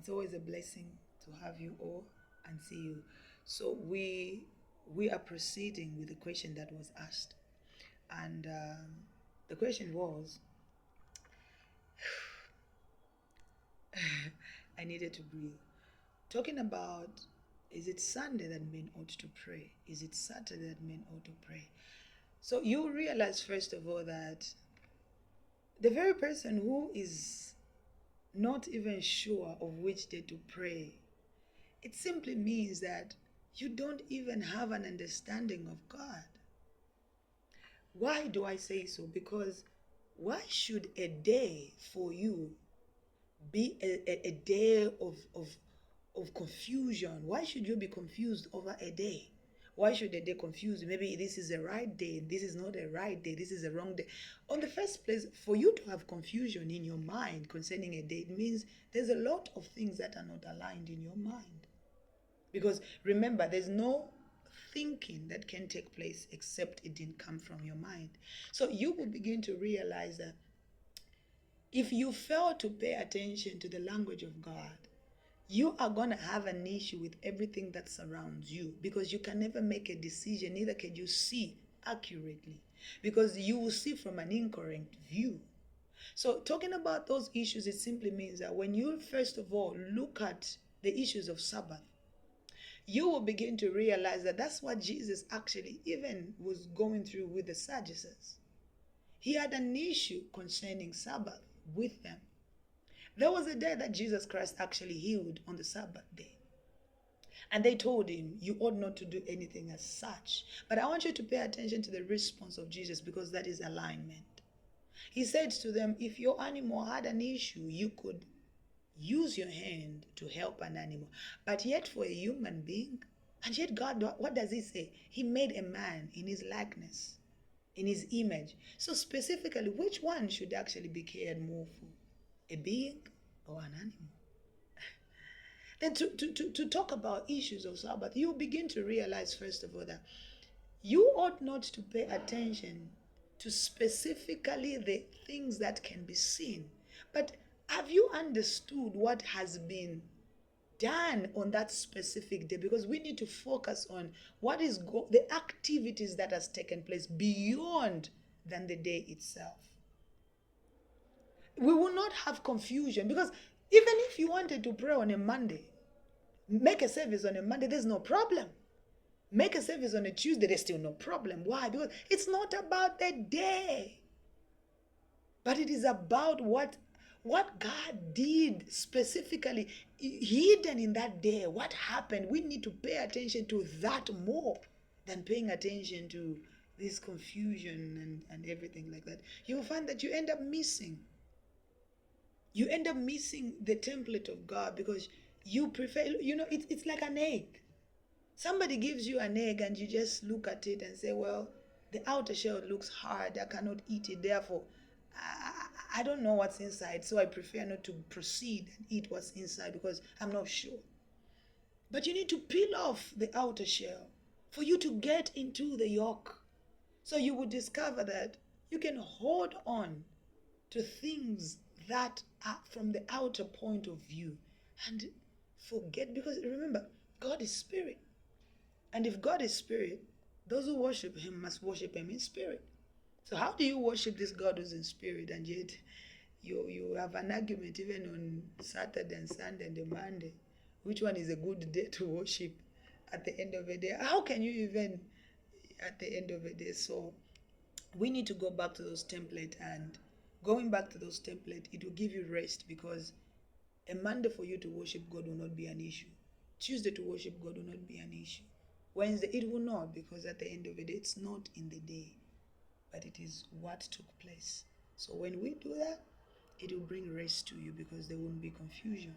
It's always a blessing to have you all and see you. So we are proceeding with the question that was asked, and the question was, I needed to breathe. Talking about, is it Sunday that men ought to pray? Is it Saturday that men ought to pray? So you realize first of all that the very person who is not even sure of which day to pray, it simply means that you don't even have an understanding of God. Why do I say so? Because why should a day for you be a day of confusion? Why should you be confused over a day? Why should a day confuse you? Maybe this is a right day, this is not a right day, this is a wrong day. On the first place, for you to have confusion in your mind concerning a day, it means there's a lot of things that are not aligned in your mind. Because remember, there's no thinking that can take place except it didn't come from your mind. So you will begin to realize that if you fail to pay attention to the language of God, you are going to have an issue with everything that surrounds you, because you can never make a decision, neither can you see accurately, because you will see from an incorrect view. So talking about those issues, it simply means that when you first of all look at the issues of Sabbath, you will begin to realize that that's what Jesus actually even was going through with the Sadducees. He had an issue concerning Sabbath with them. There was a day that Jesus Christ actually healed on the Sabbath day. And they told him, you ought not to do anything as such. But I want you to pay attention to the response of Jesus, because that is alignment. He said to them, if your animal had an issue, you could use your hand to help an animal. But yet for a human being, and yet God, what does he say? He made a man in his likeness, in his image. So specifically, which one should actually be cared more for? A being or an animal? Then to talk about issues of Sabbath, you begin to realize first of all that you ought not to pay attention to specifically the things that can be seen. But have you understood what has been done on that specific day? Because we need to focus on what is the activities that has taken place beyond than the day itself. We will not have confusion, because even if you wanted to pray on a Monday, make a service on a Monday, there's no problem. Make a service on a Tuesday, there's still no problem. Why? Because it's not about the day, but it is about what God did specifically hidden in that day. What happened? We need to pay attention to that more than paying attention to this confusion and everything like that. You will find that you end up missing. You end up missing the template of God, because you prefer, it's like an egg. Somebody gives you an egg and you just look at it and say, well, the outer shell looks hard, I cannot eat it, therefore I don't know what's inside, so I prefer not to proceed and eat what's inside because I'm not sure. But you need to peel off the outer shell for you to get into the yolk. So you will discover that you can hold on to things that are from the outer point of view and forget, because remember, God is spirit. And if God is spirit, those who worship him must worship him in spirit. So how do you worship this God who's in spirit, and yet you have an argument even on Saturday and Sunday and the Monday? Which one is a good day to worship at the end of the day? How can you even at the end of the day? So we need to go back to those templates, and going back to those templates, it will give you rest, because a Monday for you to worship God will not be an issue. Tuesday to worship God will not be an issue. Wednesday, it will not, because at the end of the day, it's not in the day, but it is what took place. So when we do that, it will bring rest to you, because there won't be confusion.